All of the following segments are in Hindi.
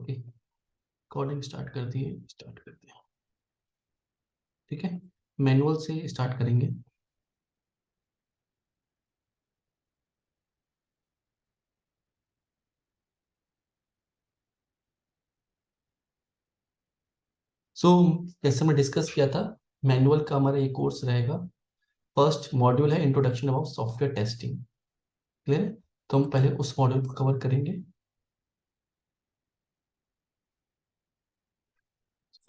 ओके, रिकॉर्डिंग स्टार्ट कर दिए, स्टार्ट कर दिया। ठीक है, मैनुअल से स्टार्ट करेंगे। सो जैसे मैं डिस्कस किया था, मैनुअल का हमारा ये कोर्स रहेगा। फर्स्ट मॉड्यूल है introduction about software testing. Clear है? तो हम पहले उस मॉड्यूल को कवर करेंगे।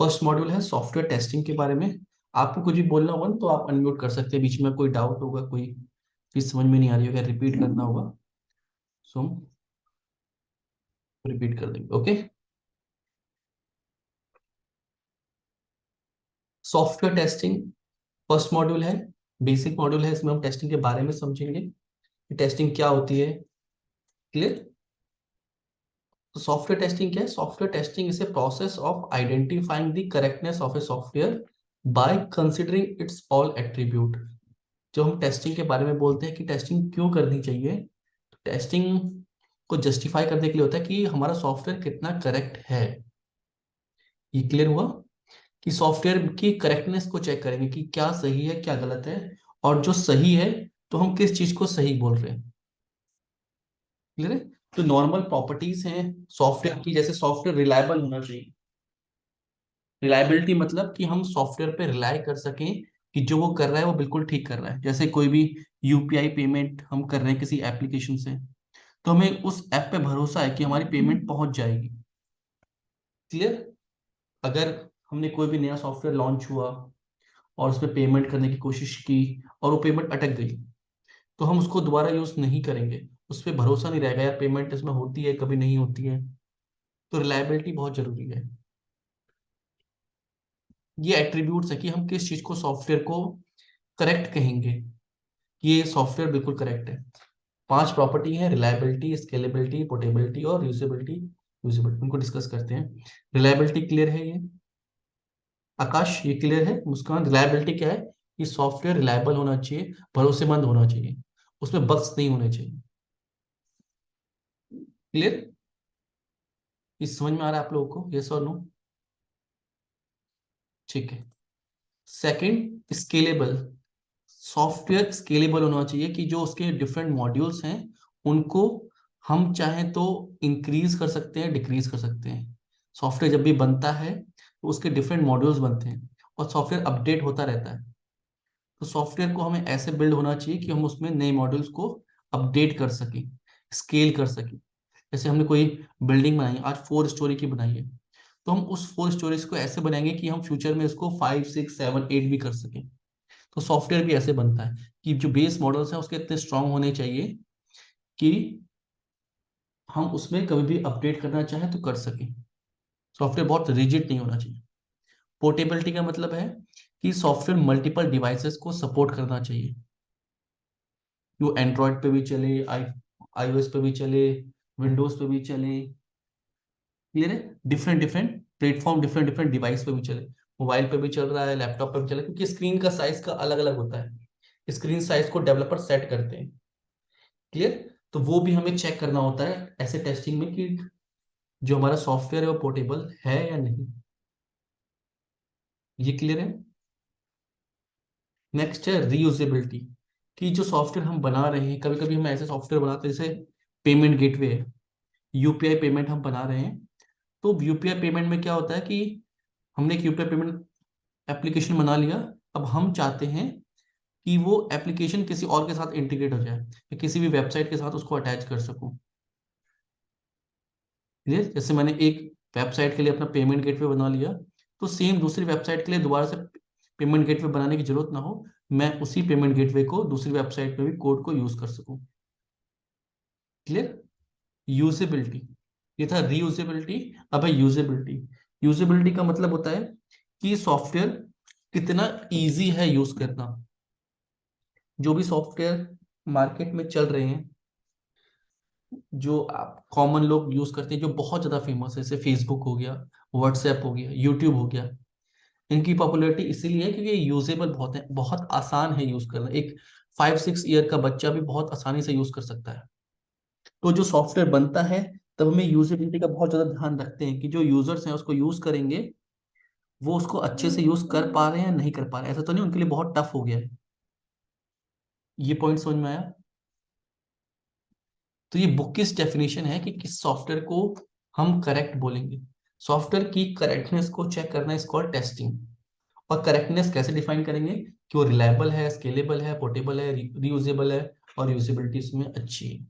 फर्स्ट मॉड्यूल है सॉफ्टवेयर टेस्टिंग के बारे में। आपको कुछ भी बोलना होगा ना तो आप अनम्यूट कर सकते हैं, बीच में कोई डाउट होगा, कोई चीज समझ में नहीं आ रही होगा, रिपीट करना होगा, सो हम रिपीट कर देंगे। Okay, software testing first module है, बेसिक मॉड्यूल है। इसमें हम टेस्टिंग के बारे में समझेंगे कि टेस्टिंग क्या होती है। क्लियर? तो सॉफ्टवेयर टेस्टिंग क्या है? Software testing is a process of identifying the correctness of a software by considering it's all attribute. जो हम टेस्टिंग के बारे में बोलते हैं कि टेस्टिंग क्यों करनी चाहिए, तो टेस्टिंग को जस्टिफाई करने के लिए होता है कि हमारा सॉफ्टवेयर कितना करेक्ट है। ये क्लियर हुआ? कि सॉफ्टवेयर की करेक्टनेस को चेक करेंगे कि क्या सही है क्या गलत है, और जो सही है तो हम किस चीज को सही बोल रहे हैं। क्लियर है? तो नॉर्मल प्रॉपर्टीज हैं सॉफ्टवेयर की, जैसे सॉफ्टवेयर रिलायबल होना चाहिए। रिलायबिलिटी मतलब कि हम सॉफ्टवेयर पे रिलाय कर सकें कि जो वो कर रहा है वो बिल्कुल ठीक कर रहा है। जैसे कोई भी यूपीआई पेमेंट हम कर रहे हैं किसी एप्लीकेशन से, तो हमें उस ऐप पे भरोसा है कि हमारी पेमेंट पहुंच जाएगी। क्लियर? अगर हमने कोई भी नया सॉफ्टवेयर लॉन्च हुआ और उस पर पेमेंट करने की कोशिश की और वो पेमेंट अटक गई, तो हम उसको दोबारा यूज नहीं करेंगे। उस पर भरोसा नहीं रहेगा, यार पेमेंट इसमें होती है कभी नहीं होती है। तो रिलायबिलिटी बहुत जरूरी है। ये एट्रीब्यूट्स है कि हम किस चीज को सॉफ्टवेयर को करेक्ट कहेंगे कि ये सॉफ्टवेयर बिल्कुल करेक्ट है। 5 प्रॉपर्टी है: रिलायबिलिटी, स्केलेबिलिटी, पोर्टेबिलिटी और यूजेबिलिटी। यूजेबिलिटी उनको डिस्कस करते हैं। रिलायबिलिटी क्लियर है ये? आकाश ये क्लियर है? मुस्कान, रिलायबिलिटी क्या है? कि सॉफ्टवेयर रिलायबल होना चाहिए, भरोसेमंद होना चाहिए, उसमें बग्स नहीं होने चाहिए। क्लियर? इस समझ में आ रहा है आप लोगों को? यस और नो? ठीक है। Second, scalable. सॉफ्टवेयर स्केलेबल होना चाहिए कि जो उसके डिफरेंट मॉड्यूल्स हैं उनको हम चाहें तो इंक्रीज कर सकते हैं, डिक्रीज कर सकते हैं। सॉफ्टवेयर जब भी बनता है तो उसके डिफरेंट मॉड्यूल्स बनते हैं और सॉफ्टवेयर अपडेट होता रहता है। तो सॉफ्टवेयर को हमें ऐसे बिल्ड होना चाहिए कि हम उसमें नए मॉड्यूल्स को अपडेट कर सकें, स्केल कर सकें। जैसे हमने कोई बिल्डिंग बनाई, आज 4 स्टोरी की बनाई है, तो हम उस 4 स्टोरीज को ऐसे बनाएंगे कि हम फ्यूचर में इसको 5, 6, 7, 8 भी कर सकें। तो सॉफ्टवेयर भी ऐसे बनता है कि जो बेस मॉडल्स हैं उसके इतने स्ट्रांग होने चाहिए कि हम उसमें कभी भी अपडेट करना चाहें तो कर सकें। सॉफ्टवेयर बहुत रिजिड नहीं होना चाहिए। पोर्टेबिलिटी का मतलब है कि सॉफ्टवेयर मल्टीपल डिवाइसेस को सपोर्ट करना चाहिए, जो एंड्रॉयड पे भी चले, आईओएस पे भी चले, विंडोज पे भी चले। क्लियर है? Different different platform, different different device पे भी चले। मोबाइल पे भी चल रहा है, लैपटॉप पे भी चले, क्योंकि स्क्रीन का साइज का अलग अलग होता है। स्क्रीन साइज को डेवलपर सेट करते हैं। क्लियर? तो वो भी हमें चेक करना होता है ऐसे टेस्टिंग में कि जो हमारा सॉफ्टवेयर है वो पोर्टेबल है या नहीं। ये क्लियर है? नेक्स्ट है रीयूजेबिलिटी, कि जो सॉफ्टवेयर हम बना रहे हैं, कभी कभी हम ऐसे सॉफ्टवेयर बनाते हैं जैसे पेमेंट गेटवे है, यूपीआई पेमेंट हम बना रहे हैं। तो यूपीआई पेमेंट में क्या होता है कि हमने एक यूपीआई पेमेंट एप्लीकेशन बना लिया। अब हम चाहते हैं कि वो एप्लीकेशन किसी और के साथ इंटीग्रेट हो जाए, या किसी भी वेबसाइट के साथ उसको अटैच कर सकूं। क्लियर? जैसे मैंने एक वेबसाइट के लिए अपना पेमेंट गेटवे बना लिया, तो सेम दूसरी वेबसाइट के लिए दोबारा से पेमेंट गेटवे बनाने की जरूरत ना हो, मैं उसी पेमेंट गेटवे को दूसरी वेबसाइट पे भी कोड को यूज कर सकूं। क्लियर? यूजेबिलिटी, ये था रीयूजेबिलिटी। अब है यूजेबिलिटी। यूजेबिलिटी का मतलब होता है कि सॉफ्टवेयर कितना इजी है यूज करना। जो भी सॉफ्टवेयर मार्केट में चल रहे हैं, जो आप कॉमन लोग यूज करते हैं, जो बहुत ज्यादा फेमस है, जैसे फेसबुक हो गया, व्हाट्सएप हो गया, यूट्यूब हो गया, इनकी पॉपुलैरिटी इसीलिए है क्योंकि ये यूजेबल बहुत है, बहुत आसान है यूज करना। एक 5, 6 ईयर का बच्चा भी बहुत आसानी से यूज कर सकता है। तो जो सॉफ्टवेयर बनता है तब हमें यूजेबिलिटी का बहुत ज्यादा ध्यान रखते हैं कि जो यूजर्स हैं उसको यूज करेंगे वो उसको अच्छे से यूज कर पा रहे हैं या नहीं कर पा रहे हैं, ऐसा तो नहीं उनके लिए बहुत टफ हो गया है। ये पॉइंट समझ में आया? तो ये बुक किस डेफिनेशन है कि किस सॉफ्टवेयर को हम करेक्ट बोलेंगे। सॉफ्टवेयर की करेक्टनेस को चेक करना इज कॉल्ड टेस्टिंग। और करेक्टनेस कैसे डिफाइन करेंगे कि वो रिलायबल है, स्केलेबल है, पोर्टेबल है, रीयूजेबल है और यूजेबिलिटी इसमें अच्छी है।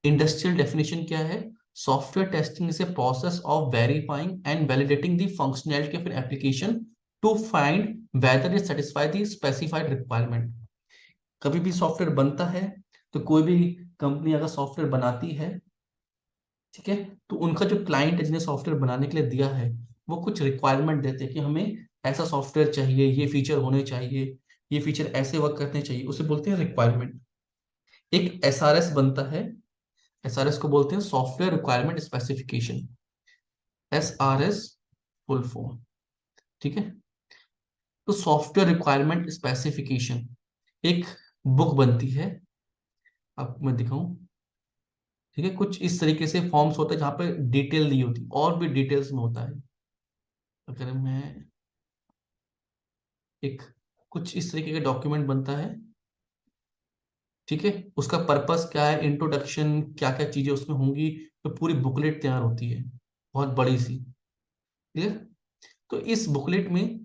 इंडस्ट्रियल डेफिनेशन क्या है? Software testing is a process of verifying and validating the functionality of an application to find whether it satisfy the specified requirement. कभी भी सॉफ्टवेयर बनता है तो कोई भी कंपनी अगर सॉफ्टवेयर बनाती है, ठीक है, तो उनका जो क्लाइंट है जिन्हें सॉफ्टवेयर बनाने के लिए दिया है वो कुछ रिक्वायरमेंट देते हैं कि हमें ऐसा सॉफ्टवेयर चाहिए, ये फीचर होने चाहिए, ये फीचर ऐसे वर्क करने चाहिए, उसे बोलते हैं रिक्वायरमेंट। एक एसआरएस बनता है, एसआरएस को बोलते हैं software requirement specification, SRS full form, ठीक है। तो सॉफ्टवेयर रिक्वायरमेंट स्पेसिफिकेशन एक बुक बनती है, आपको मैं दिखाऊं, ठीक है, कुछ इस तरीके से फॉर्म्स होते हैं जहां पे डिटेल दी होती है और भी डिटेल्स में होता है। अगर मैं एक कुछ इस तरीके का डॉक्यूमेंट बनता है, ठीक है, उसका पर्पस क्या है, इंट्रोडक्शन, क्या क्या चीजें उसमें होंगी, तो पूरी बुकलेट तैयार होती है, बहुत बड़ी सी, क्लियर। तो इस बुकलेट में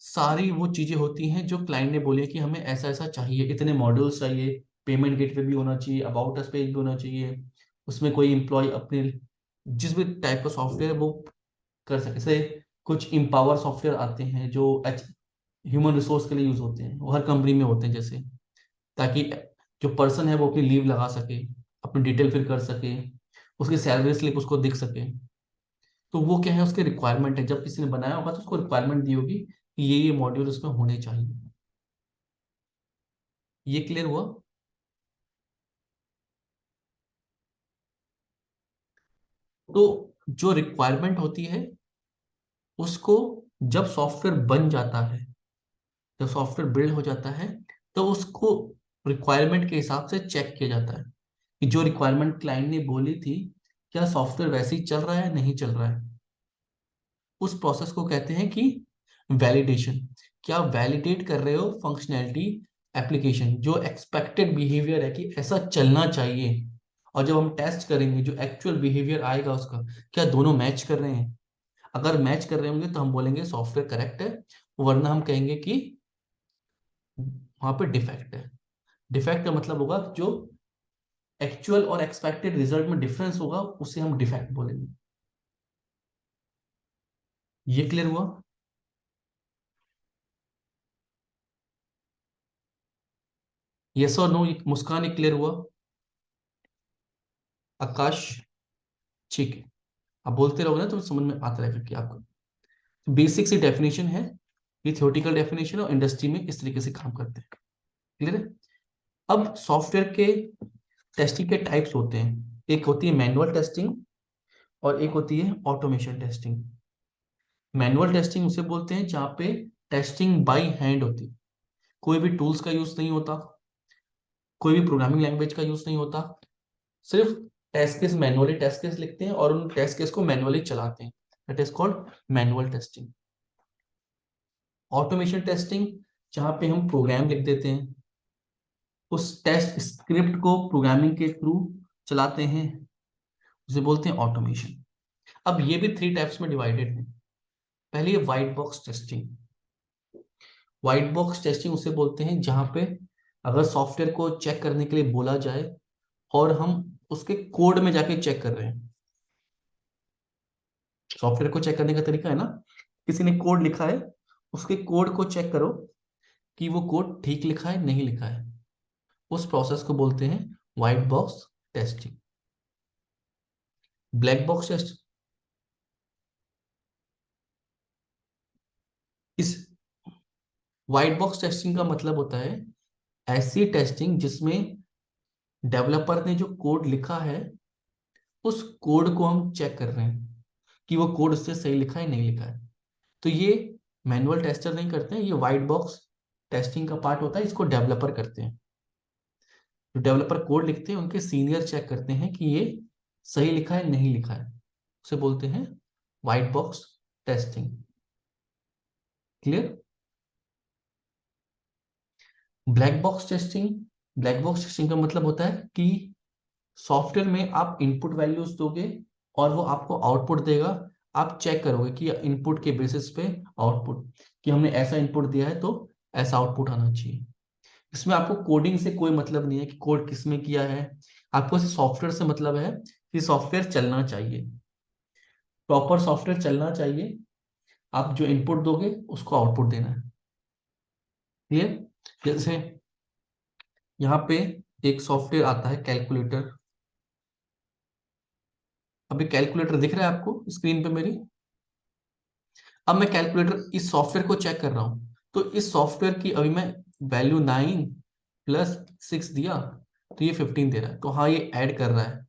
सारी वो चीजें होती हैं जो क्लाइंट ने बोली है कि हमें ऐसा ऐसा चाहिए, इतने मॉड्यूल्स चाहिए, पेमेंट गेटवे भी होना चाहिए, अबाउट अस पेज भी होना चाहिए, उसमें कोई एम्प्लॉय अपने जिस भी टाइप का सॉफ्टवेयर वो कर सके। जैसे कुछ इम्पावर सॉफ्टवेयर आते हैं जो ह्यूमन रिसोर्स के लिए यूज होते हैं, वो हर कंपनी में होते हैं, जैसे ताकि जो पर्सन है वो अपनी लीव लगा सके, अपनी डिटेल फिल कर सके, उसकी सैलरी स्लिप उसको दिख सके। तो वो क्या है, उसके रिक्वायरमेंट है, जब किसी ने बनाया होगा तो उसको रिक्वायरमेंट दी होगी कि ये मॉड्यूल उसमें होने चाहिए। ये क्लियर हुआ? तो जो रिक्वायरमेंट होती है उसको जब सॉफ्टवेयर बन जाता है, जब सॉफ्टवेयर बिल्ड हो जाता है, तो उसको रिक्वायरमेंट के हिसाब से चेक किया जाता है कि जो रिक्वायरमेंट क्लाइंट ने बोली थी क्या सॉफ्टवेयर वैसे ही चल रहा है, नहीं चल रहा है। उस प्रोसेस को कहते हैं कि वैलिडेशन। क्या वैलिडेट कर रहे हो फंक्शनैलिटी, एप्लीकेशन, जो एक्सपेक्टेड बिहेवियर है कि ऐसा चलना चाहिए, और जब हम टेस्ट करेंगे जो एक्चुअल बिहेवियर आएगा उसका, क्या दोनों मैच कर रहे हैं। अगर मैच कर रहे होंगे तो हम बोलेंगे सॉफ्टवेयर करेक्ट है, वरना हम कहेंगे कि वहां पे डिफेक्ट है। डिफेक्ट का मतलब होगा जो एक्चुअल और एक्सपेक्टेड रिजल्ट में डिफरेंस होगा उसे हम डिफेक्ट बोलेंगे। ये क्लियर हुआ? यस और नो? मुस्कान, ये क्लियर हुआ? आकाश? ठीक है, आप बोलते रहोगे ना तो समझ में आता रहेगा कि आपको। बेसिक सी डेफिनेशन है, ये थियोरेटिकल डेफिनेशन और इंडस्ट्री में इस तरीके से काम करते हैं, क्लियर है। अब सॉफ्टवेयर के टेस्टिंग के टाइप्स होते हैं, एक होती है मैनुअल टेस्टिंग और एक होती है ऑटोमेशन टेस्टिंग। मैनुअल टेस्टिंग उसे बोलते हैं जहाँ पे टेस्टिंग बाय हैंड होती है, कोई भी टूल्स का यूज नहीं होता, कोई भी प्रोग्रामिंग लैंग्वेज का यूज नहीं होता, सिर्फ test case, manually test case लिखते हैं और उन टेस्ट केस को मैनुअली चलाते हैं, that is called manual testing. Automation testing, जहां पे हम प्रोग्राम लिख देते हैं, उस टेस्ट स्क्रिप्ट को प्रोग्रामिंग के थ्रू चलाते हैं, उसे बोलते हैं ऑटोमेशन। अब ये भी थ्री टाइप्स में डिवाइडेड है। पहली है white box testing. White box testing उसे बोलते हैं जहां पे अगर सॉफ्टवेयर को चेक करने के लिए बोला जाए और हम उसके कोड में जाके चेक कर रहे हैं। सॉफ्टवेयर को चेक करने का तरीका है ना, किसी ने कोड लिखा है, उसके कोड को चेक करो कि वो कोड ठीक लिखा है, नहीं लिखा है, उस प्रोसेस को बोलते हैं white box testing. Black box test, इस व्हाइट बॉक्स टेस्टिंग का मतलब होता है ऐसी टेस्टिंग जिसमें डेवलपर ने जो कोड लिखा है उस कोड को हम चेक कर रहे हैं कि वो कोड उससे सही लिखा है, नहीं लिखा है। तो ये मैनुअल टेस्टर नहीं करते हैं, ये व्हाइट बॉक्स टेस्टिंग का पार्ट होता है, इसको डेवलपर करते हैं। जो डेवलपर कोड लिखते हैं उनके सीनियर चेक करते हैं कि ये सही लिखा है नहीं लिखा है, उसे बोलते हैं white box testing. Clear? Black box testing, black box testing का मतलब होता है कि सॉफ्टवेयर में आप इनपुट वैल्यूज दोगे और वो आपको आउटपुट देगा। आप चेक करोगे कि इनपुट के बेसिस पे आउटपुट, कि हमने ऐसा इनपुट दिया है तो ऐसा आउटपुट आना चाहिए। इसमें आपको कोडिंग से कोई मतलब नहीं है कि कोड किसमें किया है, आपको सिर्फ सॉफ्टवेयर से मतलब है कि सॉफ्टवेयर चलना चाहिए, प्रॉपर सॉफ्टवेयर चलना चाहिए। आप जो इनपुट दोगे उसको आउटपुट देना है। क्लियर? जैसे यहाँ पे एक सॉफ्टवेयर आता है कैलकुलेटर। अभी कैलकुलेटर दिख रहा है आपको स्क्रीन पे मेरी? अब मैं कैलकुलेटर इस सॉफ्टवेयर को चेक कर रहा हूं, तो इस सॉफ्टवेयर की अभी मैं वैल्यू 9 + 6 दिया तो ये 15 दे रहा है, तो हाँ ये ऐड कर रहा है।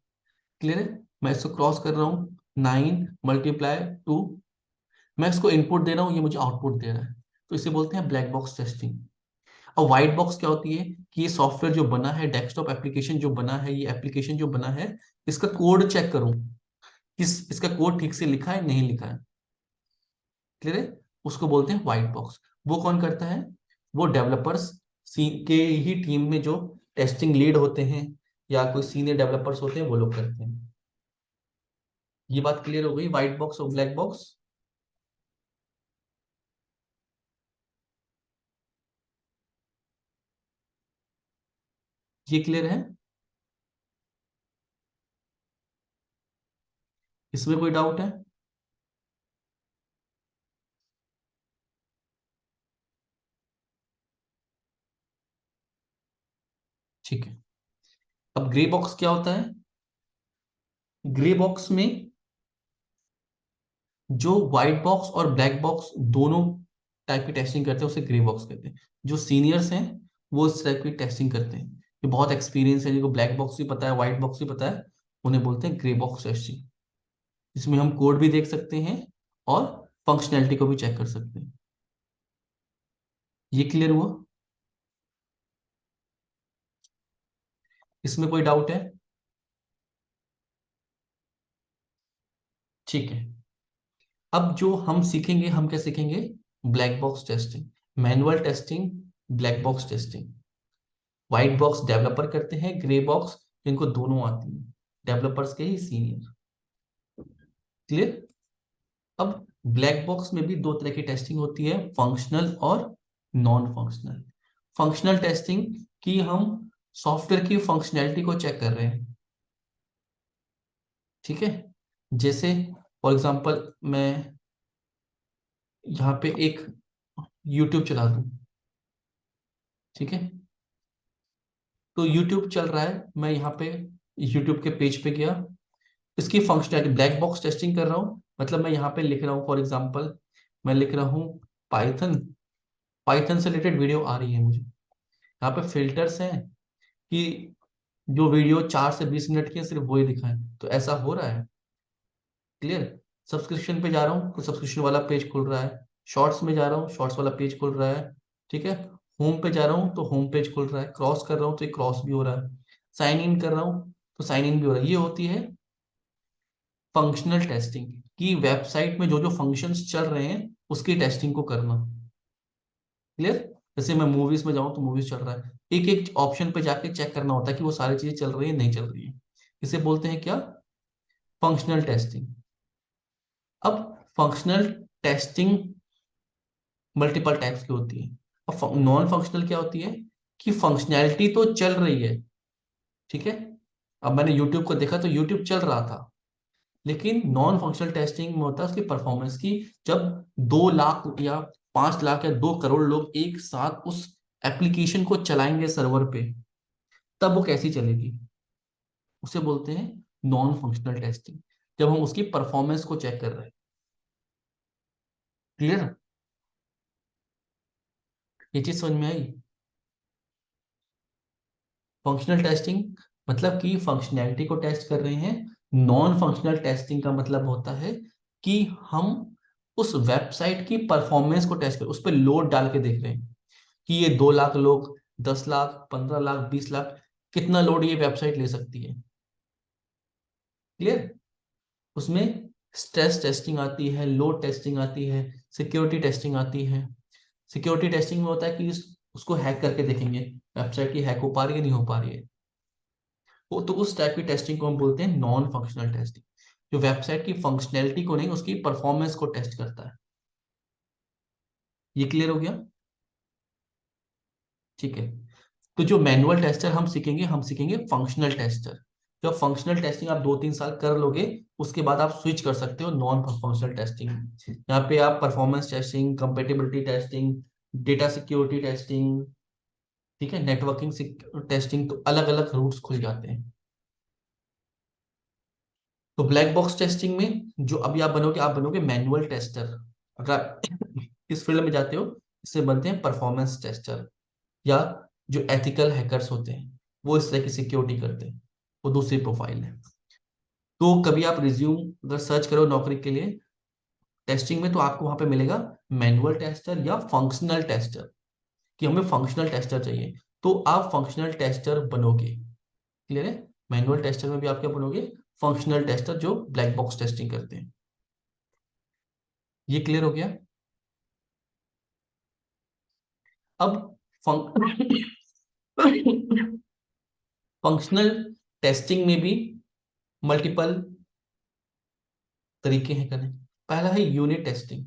क्लियर है? मैं इसको क्रॉस कर रहा हूँ, 9 × 2, मैं इसको इनपुट दे रहा हूँ, ये मुझे आउटपुट दे रहा है, तो इसे बोलते हैं ब्लैक बॉक्स टेस्टिंग। और व्हाइट बॉक्स क्या होती है कि ये सॉफ्टवेयर जो बना है, डेस्कटॉप एप्लीकेशन जो बना है, ये एप्लीकेशन जो बना है, इसका कोड चेक करूं, इसका कोड ठीक से लिखा है नहीं लिखा है। क्लियर है? उसको बोलते हैं व्हाइट बॉक्स। वो कौन करता है? वो डेवलपर्स के ही टीम में जो टेस्टिंग लीड होते हैं या कोई सीनियर डेवलपर्स होते हैं वो लोग करते हैं। ये बात क्लियर हो गई, व्हाइट बॉक्स और ब्लैक बॉक्स? ये क्लियर है? इसमें कोई डाउट है? ठीक है। अब ग्रे बॉक्स क्या होता है? ग्रे बॉक्स में जो व्हाइट बॉक्स और ब्लैक बॉक्स दोनों टाइप की टेस्टिंग करते हैं उसे ग्रे बॉक्स कहते हैं। जो सीनियर्स हैं वो इस टाइप की टेस्टिंग करते हैं, जो बहुत एक्सपीरियंस है, जिनको ब्लैक बॉक्स भी पता है व्हाइट बॉक्स भी पता है, उन्हें बोलते हैं ग्रे बॉक्स टेस्टिंग। इसमें हम कोड भी देख सकते हैं और फंक्शनैलिटी को भी चेक कर सकते हैं। ये क्लियर हुआ? इसमें कोई डाउट है? ठीक है। अब जो हम सीखेंगे, हम क्या सीखेंगे? Black box testing, manual testing, black box testing. White box developer करते हैं, ग्रे बॉक्स जिनको दोनों आती है, डेवलपर्स के ही सीनियर। क्लियर? अब ब्लैक बॉक्स में भी दो तरह की टेस्टिंग होती है, फंक्शनल और नॉन फंक्शनल। फंक्शनल टेस्टिंग की हम सॉफ्टवेयर की फंक्शनैलिटी को चेक कर रहे हैं। ठीक है? जैसे फॉर एग्जांपल मैं यहाँ पे एक YouTube चला दूं। ठीक है? तो YouTube चल रहा है, मैं यहाँ पे YouTube के पेज पे गया, इसकी फंक्शनैलिटी ब्लैक बॉक्स टेस्टिंग कर रहा हूँ, मतलब मैं यहाँ पे लिख रहा हूँ फॉर एग्जांपल, मैं लिख रहा हूँ पाइथन, पाइथन से रिलेटेड वीडियो आ रही है मुझे। यहाँ पे फिल्टर्स हैं कि जो वीडियो 4 से 20 मिनट की है सिर्फ वही दिखाएं, तो ऐसा हो रहा है। क्लियर? सब्सक्रिप्शन पे जा रहा हूँ तो सब्सक्रिप्शन वाला पेज खुल रहा है, शॉर्ट्स में जा रहा हूँ शॉर्ट्स वाला पेज खुल रहा है। ठीक है? होम पे जा रहा हूँ तो होम पेज खुल रहा है, क्रॉस कर रहा हूँ तो ये क्रॉस भी हो रहा है, साइन इन कर रहा हूँ तो साइन इन भी हो रहा है। ये होती है फंक्शनल टेस्टिंग, कि वेबसाइट में जो जो फंक्शंस चल रहे हैं उसकी टेस्टिंग को करना। क्लियर? जैसे मैं मूवीज में जाऊं तो मूवीज चल रहा है, एक एक ऑप्शन पे जाके चेक करना होता है कि वो सारी चीजें चल रही है नहीं चल रही है। इसे बोलते हैं क्या? Functional testing. अब फंक्शनल टेस्टिंग मल्टीपल टाइप्स की होती है। अब नॉन फंक्शनल क्या होती है कि फंक्शनैलिटी तो चल रही है। ठीक है? अब मैंने यूट्यूब को देखा तो यूट्यूब चल रहा था, लेकिन नॉन फंक्शनल टेस्टिंग में होता है उसकी परफॉर्मेंस की, जब 2 लाख या 5 लाख या 2 करोड़ लोग एक साथ उस एप्लीकेशन को चलाएंगे सर्वर पे, तब वो कैसी चलेगी, उसे बोलते हैं नॉन फंक्शनल टेस्टिंग, जब हम उसकी परफॉर्मेंस को चेक कर रहे हैं। क्लियर? ये चीज समझ में आई? फंक्शनल टेस्टिंग मतलब कि फंक्शनैलिटी को टेस्ट कर रहे हैं, नॉन फंक्शनल टेस्टिंग का मतलब होता है कि हम उस वेबसाइट की परफॉर्मेंस को टेस्ट कर, उस पर लोड डाल के देख रहे हैं कि ये 2 लाख लोग, 10 लाख, 15 लाख, 20 लाख, कितना लोड ये वेबसाइट ले सकती है। क्लियर? उसमें स्ट्रेस टेस्टिंग आती है, लोड टेस्टिंग आती है, सिक्योरिटी टेस्टिंग आती है। सिक्योरिटी टेस्टिंग में होता है कि उसको हैक करके देखेंगे वेबसाइट की हैक हो पा रही है नहीं हो पा रही है। वो तो उस टाइप की टेस्टिंग को हम बोलते हैं नॉन फंक्शनल टेस्टिंग, जो वेबसाइट की फंक्शनैलिटी को नहीं उसकी परफॉर्मेंस को टेस्ट करता है। ये क्लियर हो गया? ठीक है। तो जो मैनुअल टेस्टर हम सीखेंगे फंक्शनल टेस्टर। जब फंक्शनल टेस्टिंग आप 2-3 साल कर लोगे, उसके बाद आप स्विच कर सकते हो नॉन फंक्शनल टेस्टिंग। यहाँ पे आप performance testing, compatibility testing, data security testing, ठीक है, नेटवर्किंग टेस्टिंग, तो अलग अलग रूट्स खुल जाते हैं। तो ब्लैक बॉक्स टेस्टिंग में जो अभी आप बनोगे मैनुअल टेस्टर। अगर आप इस फील्ड में जाते हो, इससे बनते हैं परफॉर्मेंस टेस्टर, या जो एथिकल हैकर्स होते हैं वो इस तरह की सिक्योरिटी करते हैं, वो दूसरी प्रोफाइल है। तो कभी आप रिज्यूम अगर सर्च करो नौकरी के लिए टेस्टिंग में, तो आपको वहां पे मिलेगा मैनुअल टेस्टर या फंक्शनल टेस्टर, कि हमें फंक्शनल टेस्टर चाहिए, तो आप फंक्शनल टेस्टर बनोगे। क्लियर है? मैनुअल टेस्टर में भी आप क्या बनोगे? फंक्शनल टेस्टर, जो ब्लैक बॉक्स टेस्टिंग करते हैं। ये क्लियर हो गया? अब फंक्शनल टेस्टिंग में भी मल्टीपल तरीके हैं करने। पहला है यूनिट टेस्टिंग।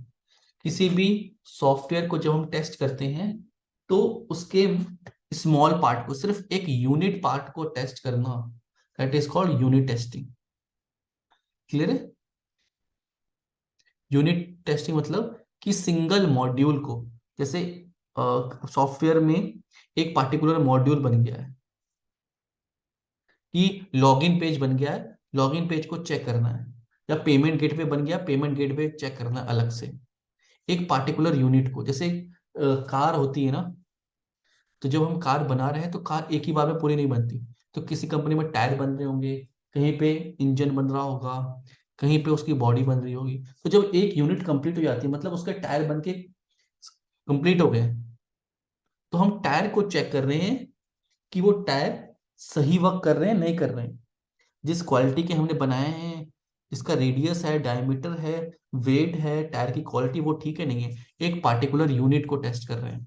किसी भी सॉफ्टवेयर को जब हम टेस्ट करते हैं, तो उसके स्मॉल पार्ट को, सिर्फ एक यूनिट पार्ट को टेस्ट करना, that is called unit testing. Clear है? यूनिट टेस्टिंग मतलब कि सिंगल मॉड्यूल को, जैसे सॉफ्टवेयर में एक पार्टिकुलर मॉड्यूल बन गया है, कि लॉगिन पेज बन गया है, लॉगिन पेज को चेक करना है, या पेमेंट गेटवे बन गया, पेमेंट गेटवे चेक करना है अलग से। एक पार्टिकुलर यूनिट को, जैसे कार होती है ना, तो जब हम कार बना रहे हैं तो कार एक ही बार में पूरी नहीं बनती। तो किसी कंपनी में टायर बन रहे होंगे, कहीं पे इंजन बन रहा होगा, कहीं पे उसकी बॉडी बन रही होगी। तो जब एक यूनिट कंप्लीट हो जाती है, मतलब उसके टायर बन के कंप्लीट हो गए, तो हम टायर को चेक कर रहे हैं कि वो टायर सही वर्क कर रहे हैं नहीं कर रहे हैं, जिस क्वालिटी के हमने बनाए हैं, जिसका रेडियस है, डायमीटर है, वेट है, टायर की क्वालिटी वो ठीक है नहीं है। एक पार्टिकुलर यूनिट को टेस्ट कर रहे हैं,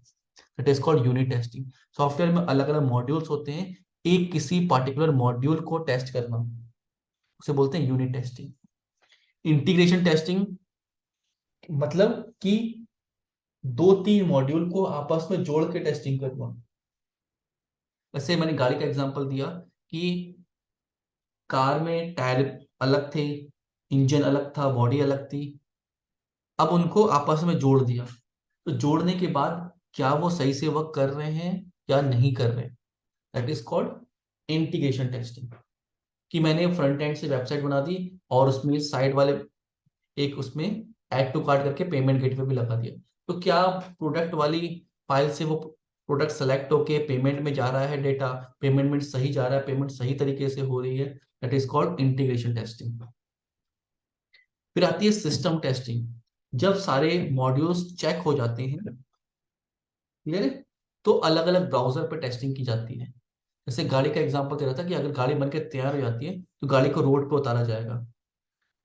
that is called unit testing. Software में अलग अलग मॉड्यूल्स होते हैं, एक किसी पार्टिकुलर मॉड्यूल को टेस्ट करना, उसे बोलते हैं यूनिट टेस्टिंग। इंटीग्रेशन टेस्टिंग मतलब कि 2-3 मॉड्यूल को आपस में जोड़ के टेस्टिंग करना। वैसे मैंने गाड़ी का एग्जांपल दिया कि कार में टायर अलग थे, इंजन अलग था, बॉडी अलग थी, अब उनको आपस में जोड़ दिया, तो जोड़ने के बाद क्या वो सही से वर्क कर रहे हैं या नहीं कर रहे हैं, that is called integration testing. कि मैंने फ्रंट एंड से वेबसाइट बना दी, और उसमें साइड वाले एक उसमें ऐड टू कार्ट करके पेमेंट गेटवे भी लगा दिया, तो क्या प्रोडक्ट वाली फाइल से वो प्रोडक्ट सेलेक्ट होके पेमेंट में जा रहा है, डेटा पेमेंट में सही जा रहा है, पेमेंट सही तरीके से हो रही है, that is called integration testing. फिर आती है सिस्टम टेस्टिंग। जब सारे मॉड्यूल्स चेक हो जाते हैं, क्लियर है, तो अलग अलग ब्राउजर पर टेस्टिंग की जाती है। जैसे गाड़ी का एग्जांपल दे रहा था कि अगर गाड़ी बनकर तैयार हो जाती है, तो गाड़ी को रोड पे उतारा जाएगा,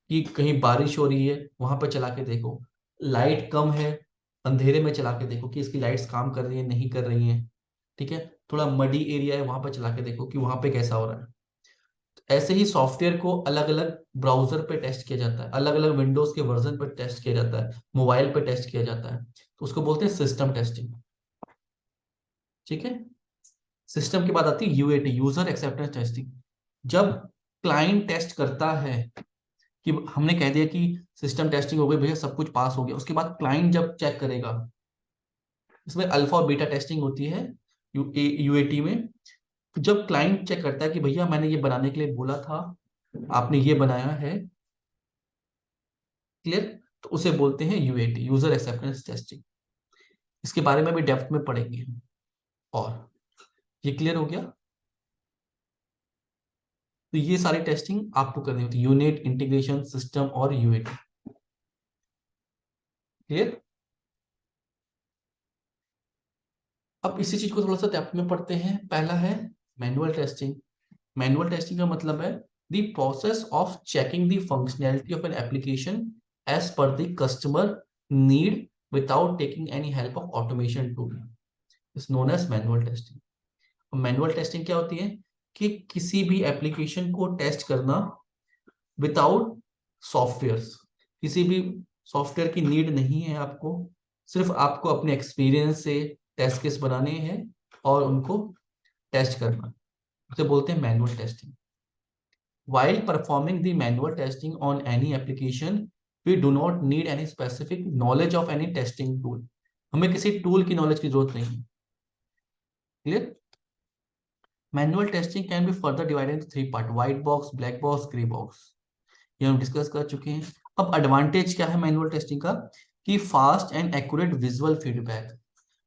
कि कहीं बारिश हो रही है वहां पर चला के देखो, लाइट कम है, अंधेरे में चला के देखो कि इसकी लाइट्स काम कर रही है नहीं कर रही हैं, ठीक है, थोड़ा मडी एरिया है वहां पर चला के देखो कि वहां पे कैसा हो रहा है। ऐसे ही सॉफ्टवेयर को अलग अलग ब्राउजर पे टेस्ट किया जाता है, अलग अलग विंडोज के वर्जन पर टेस्ट किया जाता है, मोबाइल पे टेस्ट किया जाता है, तो उसको बोलते हैं सिस्टम टेस्टिंग। ठीक है। सिस्टम के बाद आती है यूएटी, यूजर एक्सेप्टेंस टेस्टिंग। जब क्लाइंट टेस्ट करता है, कि हमने कह दिया कि सिस्टम टेस्टिंग हो गई भैया, सब कुछ पास हो गया, उसके बाद क्लाइंट जब चेक करेगा, इसमें अल्फा और बीटा टेस्टिंग होती है यूएटी में। तो जब क्लाइंट चेक करता है कि भैया मैंने ये बनाने के लिए बोला था, आपने ये बनाया है, क्लियर, तो उसे बोलते हैं यूएटी, यूजर एक्सेप्टेंस टेस्टिंग। इसके बारे में भी डेप्थ में पढ़ेंगे हम। और ये क्लियर हो गया? तो ये सारी टेस्टिंग आपको करनी होती है, यूनिट, इंटीग्रेशन, सिस्टम और यूएटी। क्लियर? अब इसी चीज को थोड़ा सा डेप्थ में पढ़ते हैं। पहला है मैनुअल टेस्टिंग। मैनुअल टेस्टिंग का मतलब है the process of checking the functionality of an application as per the customer need without taking any help of automation tool is known as manual testing. Manual testing क्या होती है कि किसी भी एप्लीकेशन को टेस्ट करना विदाउट सॉफ्टवेयर, किसी भी सॉफ्टवेयर की नीड नहीं है आपको, सिर्फ आपको अपने एक्सपीरियंस से टेस्ट केस बनाने हैं और उनको टेस्ट करना, उसे बोलते हैं manual testing. While performing the manual testing on any application, we do not need any specific knowledge of any testing tool. हमें किसी टूल की नॉलेज की जरूरत नहीं है। Clear? Manual testing can be further divided into three part, white box, black box, grey box. ये हम डिस्कस कर चुके हैं। अब एडवांटेज क्या है मैनुअल टेस्टिंग का कि fast and accurate visual feedback.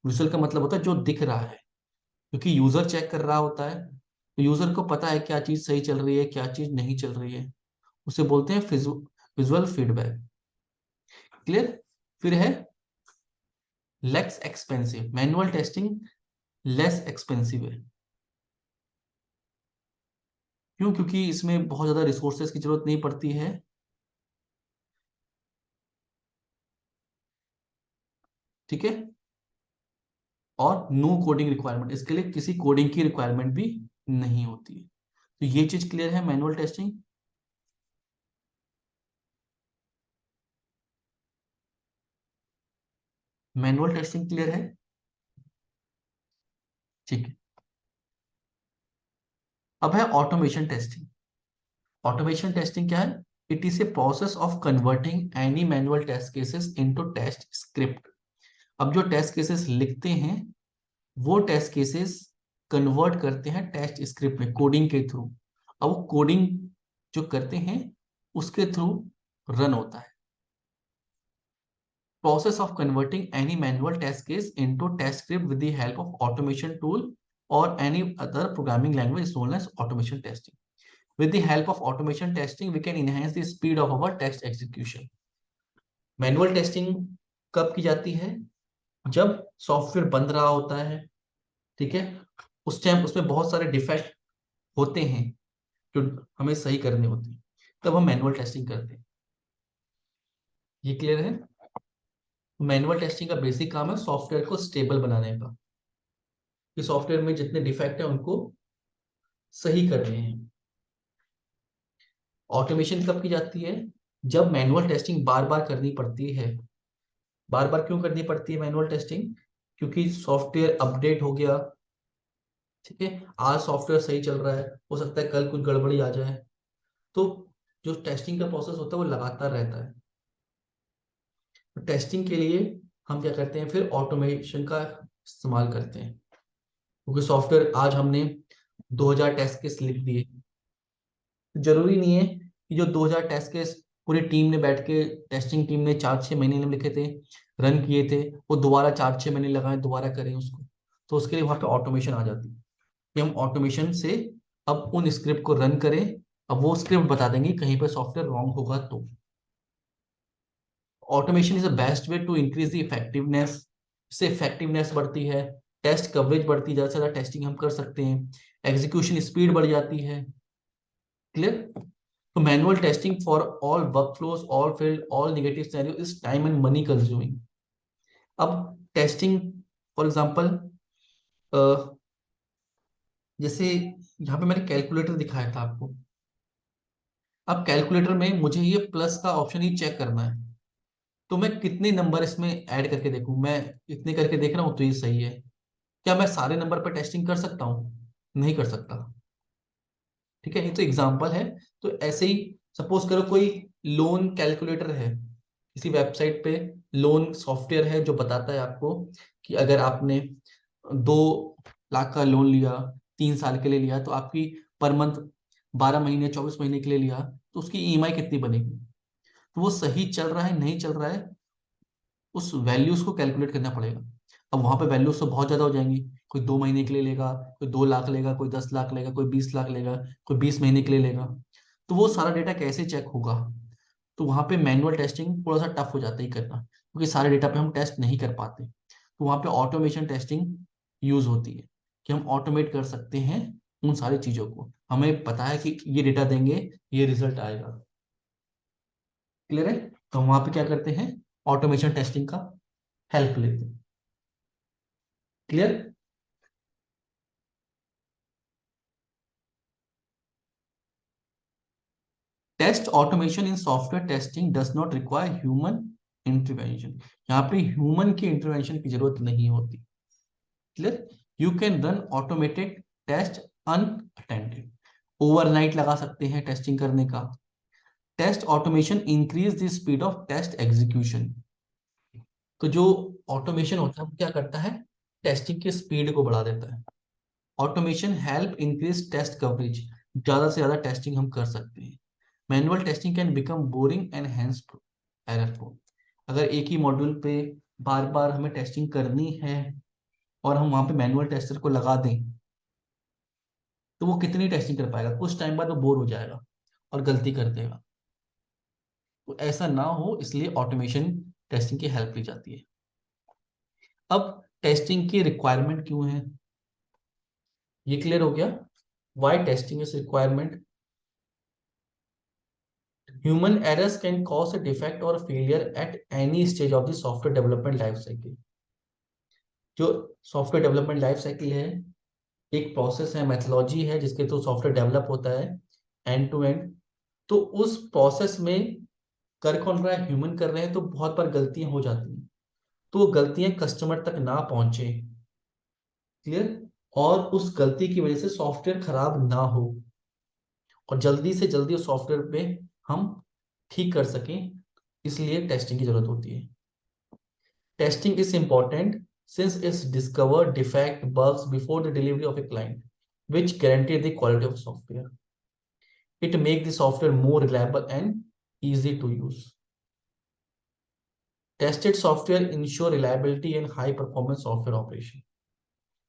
Visual का मतलब होता है जो दिख रहा है, क्योंकि यूजर चेक कर रहा होता है तो यूजर को पता है क्या चीज सही चल रही है क्या चीज नहीं चल रही है, उसे बोलते हैं विजुअल फीडबैक। क्लियर? फिर है less expensive. Manual testing less expensive है। क्यों? क्योंकि इसमें बहुत ज्यादा रिसोर्सेज की जरूरत नहीं पड़ती है। ठीक है? और नो कोडिंग रिक्वायरमेंट, इसके लिए किसी कोडिंग की रिक्वायरमेंट भी नहीं होती है। तो ये चीज क्लियर है manual testing. Manual testing clear है? ठीक है। अब है ऑटोमेशन टेस्टिंग। ऑटोमेशन टेस्टिंग क्या है? It is a process of converting any manual test cases into test script. अब जो टेस्ट केसेस लिखते हैं वो टेस्ट केसेस कन्वर्ट करते हैं टेस्ट स्क्रिप्ट में कोडिंग के थ्रू। अब वो कोडिंग जो करते हैं उसके थ्रू रन होता है। Process of converting any manual test case into test script with the help of automation tool or any other programming language is known as automation testing. With the help of automation testing, we can enhance the speed of our text execution. Manual testing कब की जाती है? जब सॉफ्टवेयर बन रहा होता है, ठीक है, उस टाइम उसमें बहुत सारे डिफेक्ट होते हैं जो हमें सही करने होते हैं, तब हम मैनुअल टेस्टिंग करते हैं। ये क्लियर है? मैनुअल टेस्टिंग का बेसिक काम है सॉफ्टवेयर को स्टेबल बनाने का, कि सॉफ्टवेयर में जितने डिफेक्ट है उनको सही करने हैं। ऑटोमेशन कब की जाती है? जब मैनुअल टेस्टिंग बार बार करनी पड़ती है। बार बार क्यों करनी पड़ती है मैनुअल टेस्टिंग? क्योंकि सॉफ्टवेयर अपडेट हो गया, ठीक है, आज सॉफ्टवेयर सही चल रहा है, हो सकता है कल कुछ गड़बड़ी आ जाए, तो जो टेस्टिंग का प्रोसेस होता है वो लगातार रहता है। तो टेस्टिंग के लिए हम क्या करते हैं, फिर ऑटोमेशन का इस्तेमाल करते हैं। क्योंकि सॉफ्टवेयर आज हमने 2000 टेस्ट केस लिख दिए, जरूरी नहीं है कि जो 2000 टेस्ट केस पूरी टीम ने बैठ के, टेस्टिंग टीम ने 4-6 महीने में लिखे थे, रन किए थे, वो दोबारा 4-6 महीने लगाए दोबारा करें उसको। तो उसके लिए वहां पे ऑटोमेशन आ जाती है कि हम ऑटोमेशन से अब उन स्क्रिप्ट को रन करें। अब वो स्क्रिप्ट बता देंगे कहीं पर सॉफ्टवेयर रॉन्ग होगा तो। Automation is the best way to increase the effectiveness. इससे इफेक्टिवनेस बढ़ती है, टेस्ट कवरेज बढ़ती है, ज्यादा से ज्यादा टेस्टिंग हम कर सकते हैं, एग्जीक्यूशन स्पीड बढ़ जाती है। क्लियर? तो manual testing for all workflows, all field, all negative scenario is time and money consuming. अब टेस्टिंग फॉर एग्जांपल, जैसे यहाँ पे मैंने कैलकुलेटर दिखाया था आपको। अब कैलकुलेटर में मुझे ये प्लस का ऑप्शन ही चेक करना है, तो मैं कितने नंबर इसमें ऐड करके देखूं? मैं इतने करके देख रहा हूं तो ये सही है। क्या मैं सारे नंबर पर टेस्टिंग कर सकता हूँ? नहीं कर सकता। ठीक है, ये तो एग्जांपल है। तो ऐसे ही सपोज करो कोई लोन कैलकुलेटर है, किसी वेबसाइट पे लोन सॉफ्टवेयर है जो बताता है आपको कि अगर आपने 2 लाख का लोन लिया, 3 साल के लिए लिया, तो आपकी पर मंथ 12 महीने 24 महीने के लिए लिया तो उसकी ईएमआई कितनी बनेगी। तो वो सही चल रहा है नहीं चल रहा है, उस वैल्यूज को कैलकुलेट करना पड़ेगा। अब वहां पे वैल्यूज तो बहुत ज्यादा हो जाएंगी, कोई 2 महीने के लिए लेगा, कोई 2 लाख लेगा, कोई 10 लाख लेगा, कोई 20 लाख लेगा, कोई 20 महीने के लिए लेगा। तो वो सारा डेटा कैसे चेक होगा? तो वहां पे मैनुअल टेस्टिंग थोड़ा सा टफ हो जाता है करना, क्योंकि सारे डेटा पे हम टेस्ट नहीं कर पाते। तो वहां पे ऑटोमेशन टेस्टिंग यूज होती है कि हम ऑटोमेट कर सकते हैं उन सारी चीजों को हमें पता है कि ये डेटा देंगे, ये रिजल्ट आएगा। क्लियर है? तो हम वहां पे क्या करते हैं, ऑटोमेशन टेस्टिंग का हेल्प लेते हैं। Clear? Test automation in software testing does not require human intervention. यहाँ पे ह्यूमन की इंटरवेंशन की जरूरत नहीं होती। Clear? You can run automated test unattended. Overnight लगा सकते हैं टेस्टिंग करने का। Test automation increase the speed of test execution. तो जो ऑटोमेशन होता है वो क्या करता है, टेस्टिंग की स्पीड को बढ़ा देता है। Automation help increase test coverage. ज्यादा से ज्यादा टेस्टिंग हम कर सकते हैं। Manual testing can become boring and hence error prone. अगर एक ही मॉड्यूल पे बार बार हमें टेस्टिंग करनी है और हम वहां पे मैनुअल टेस्टर को लगा दें, तो वो कितनी टेस्टिंग कर पाएगा? कुछ टाइम बाद वो बोर हो जाएगा और गलती कर देगा। तो ऐसा ना हो इसलिए ऑटोमेशन टेस्टिंग की हेल्प ली जाती है। अब टेस्टिंग की रिक्वायरमेंट क्यों है, ये क्लियर हो गया। Why testing is requirement. Human errors can cause a defect or failure at any stage of the software development life cycle. जो सॉफ्टवेयर डेवलपमेंट लाइफ साइकिल है, एक प्रोसेस है, मेथोलॉजी है जिसके थ्रू सॉफ्टवेयर डेवलप होता है एंड टू एंड। तो उस प्रोसेस में कर कौन रहा है, ह्यूमन कर रहे हैं, तो बहुत बार गलतियां हो जाती हैं। तो वो गलतियां कस्टमर तक ना पहुंचे। क्लियर? और उस गलती की वजह से सॉफ्टवेयर खराब ना हो और जल्दी से जल्दी उस सॉफ्टवेयर पे हम ठीक कर सकें, इसलिए टेस्टिंग की जरूरत होती है। Testing is important since it's discovered defect bugs before the delivery of a client, which guarantee the quality of software. It makes the software more reliable and easy to use. Tested software ensure reliability and high performance software operation,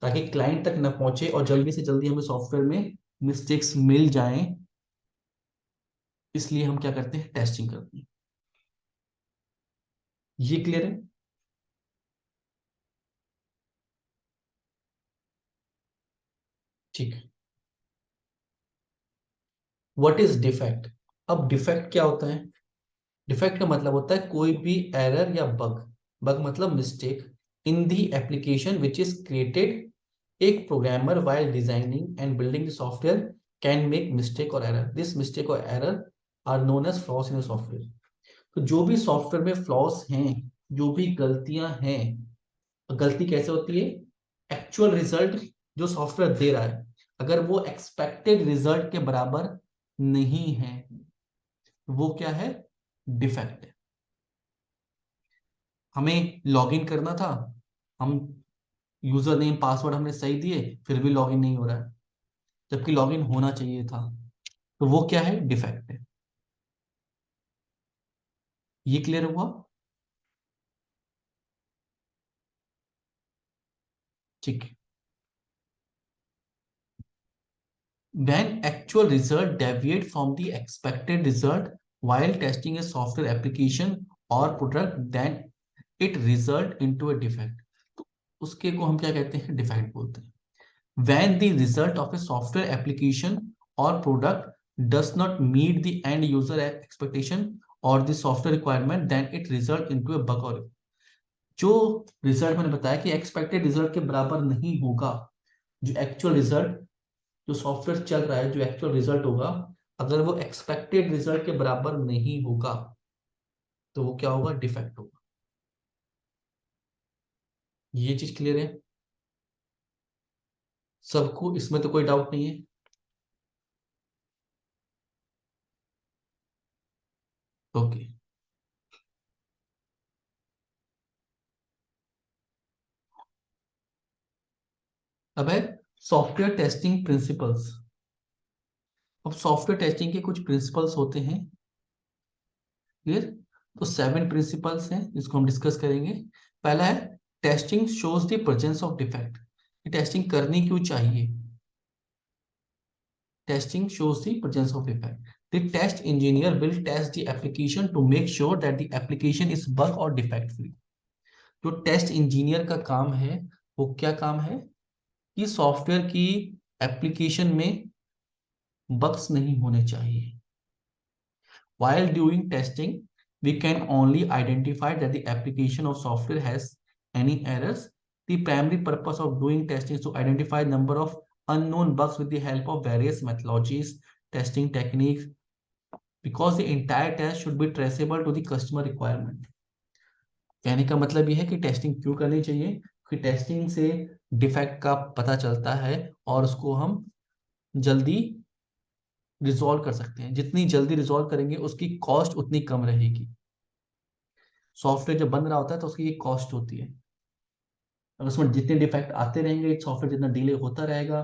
ताकि क्लाइंट तक न पहुंचे और जल्दी से जल्दी हमें सॉफ्टवेयर में मिस्टेक्स मिल जाएं। इसलिए हम क्या करते हैं, टेस्टिंग करते हैं। ये क्लियर है? ठीक है। What is defect? अब डिफेक्ट क्या होता है? डिफेक्ट का मतलब होता है कोई भी एरर या बग। बग मतलब mistake in the application which is created. एक programmer while designing and building the software can make mistake or error. This mistake or error are known as flaws in software. तो जो भी सॉफ्टवेयर में फ्लॉस हैं, जो भी गलतियां हैं, गलती कैसे होती है, एक्चुअल रिजल्ट जो सॉफ्टवेयर दे रहा है अगर वो एक्सपेक्टेड रिजल्ट के बराबर नहीं है, वो क्या है, डिफेक्ट है। हमें लॉगिन करना था, हम यूजर नेम पासवर्ड हमने सही दिए, फिर भी लॉगिन नहीं हो रहा है, जबकि लॉगिन होना चाहिए था। तो वो क्या है, डिफेक्ट है। ये क्लियर हुआ? ठीक है। When actual result deviate from the expected result while testing a software application or product, then it result into a defect. तो उसके को हम क्या कहते हैं, डिफेक्ट बोलते हैं। When the result of a software application or product does not meet the end user expectation or the software requirement, then it result into a bug or जो रिजल्ट मैंने बताया कि एक्सपेक्टेड रिजल्ट के बराबर नहीं होगा, जो एक्चुअल रिजल्ट, जो सॉफ्टवेयर चल रहा है, जो एक्चुअल रिजल्ट होगा, अगर वो एक्सपेक्टेड रिजल्ट के बराबर नहीं होगा तो वो क्या होगा, डिफेक्ट होगा। ये चीज क्लियर है सबको? इसमें तो कोई डाउट नहीं है? ओके। अब है सॉफ्टवेयर टेस्टिंग प्रिंसिपल्स। अब सॉफ्टवेयर टेस्टिंग के कुछ प्रिंसिपल्स होते हैं। क्लियर? तो 7 प्रिंसिपल्स हैं जिसको हम डिस्कस करेंगे। पहला है testing shows the presence of defect. Testing करनी क्यों चाहिए? Testing shows the presence of defect. The test engineer will test the application to make sure that the application is bug or defect free. जो टेस्ट इंजीनियर का काम है, वो क्या काम है कि सॉफ्टवेयर की एप्लीकेशन में बग्स नहीं होने चाहिए। While doing testing, we can only identify that the application of software has any errors. The primary purpose of doing testing is to identify number of unknown bugs with the help of various methodologies, testing techniques, because the entire test should be traceable to the customer requirement. कहने का मतलब यह है कि टेस्टिंग क्यों करनी चाहिए, कि टेस्टिंग से डिफेक्ट का पता चलता है और उसको हम जल्दी रिजॉल्व कर सकते हैं। जितनी जल्दी रिजॉल्व करेंगे उसकी कॉस्ट उतनी कम रहेगी। सॉफ्टवेयर जब बन रहा होता है तो उसकी एक कॉस्ट होती है, अगर उसमें जितने डिफेक्ट आते रहेंगे, सॉफ्टवेयर जितना डिले होता रहेगा,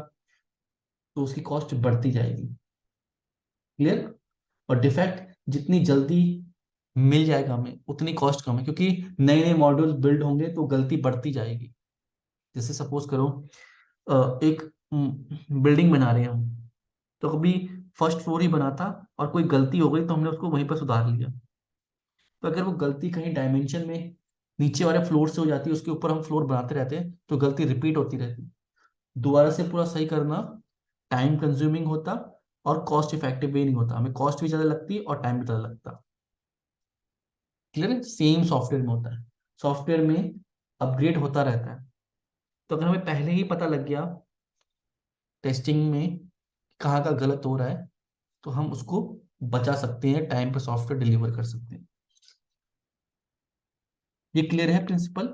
तो उसकी कॉस्ट बढ़ती जाएगी। क्लियर? और डिफेक्ट जितनी जल्दी मिल जाएगा हमें उतनी कॉस्ट कम है, क्योंकि नए नए मॉड्यूल बिल्ड होंगे तो गलती बढ़ती जाएगी। जैसे सपोज करो एक बिल्डिंग बना रहे हैं हम, तो कभी फर्स्ट फ्लोर ही बना था और कोई गलती हो गई तो हमने उसको वहीं पर सुधार लिया। तो अगर वो गलती कहीं डायमेंशन में नीचे वाले फ्लोर से हो जाती है, उसके ऊपर हम फ्लोर बनाते रहते हैं, तो गलती रिपीट होती रहती। दोबारा से पूरा सही करना टाइम कंज्यूमिंग होता और कॉस्ट इफेक्टिव भी नहीं होता, हमें कॉस्ट भी ज्यादा लगती और टाइम भी ज्यादा लगता। क्लियर है? सेम सॉफ्टवेयर में होता है, सॉफ्टवेयर में अपग्रेड होता रहता है। तो अगर हमें पहले ही पता लग गया टेस्टिंग में कहाँ का गलत हो रहा है, तो हम उसको बचा सकते हैं, टाइम पे सॉफ्टवेयर डिलीवर कर सकते हैं। ये क्लियर है प्रिंसिपल?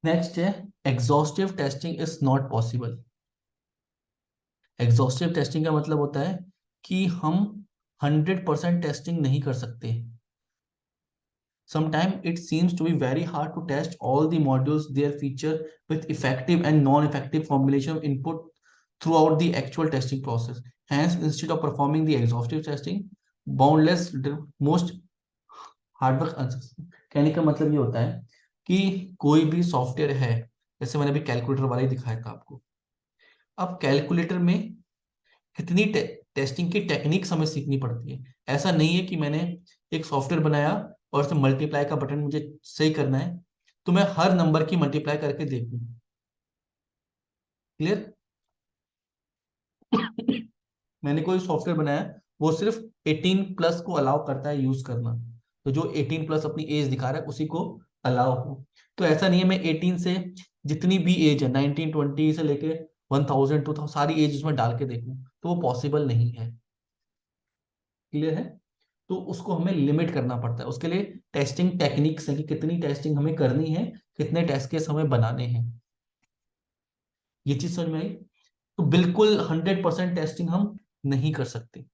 नेक्स्ट है exhaustive testing is not possible. Exhaustive testing का मतलब होता है कि हम 100% टेस्टिंग नहीं कर सकते। Sometimes it seems to be very hard to test all the modules, their feature with effective and non-effective combination of input throughout the actual testing process. Hence, instead of performing the exhaustive testing, boundless most hard work कहने का मतलब ये होता है कि कोई भी सॉफ्टवेयर है, जैसे मैंने अभी कैलकुलेटर वाला ही दिखाया था आपको। अब कैलकुलेटर में कितनी टेस्टिंग की टेक्निक्स हमें सीखनी पड़ती है। ऐसा नहीं है कि मैंने एक सॉफ्टवेयर बनाया और उसमें मल्टीप्लाई का बटन मुझे सही करना है तो मैं हर नंबर की मल्टीप्लाई करके देखूं। क्लियर? मैंने कोई सॉफ्टवेयर बनाया, वो सिर्फ 18 प्लस को अलाउ करता है यूज करना, तो जो 18 प्लस अपनी एज दिखा रहा है उसी को अलाउ हो। तो ऐसा नहीं है मैं 18 से जितनी भी एज है 19 20 से लेके 1000 2000 सारी एज उसमें डाल के देखूं, तो वो पॉसिबल नहीं है। क्लियर है? तो उसको हमें लिमिट करना पड़ता है, उसके लिए टेस्टिंग टेक्निक्स है कि कितनी टेस्टिंग हमें करनी है, कितने टेस्ट केस हमें बनाने हैं। ये चीज समझ में आई? तो बिल्कुल 100% टेस्टिंग हम नहीं कर सकते,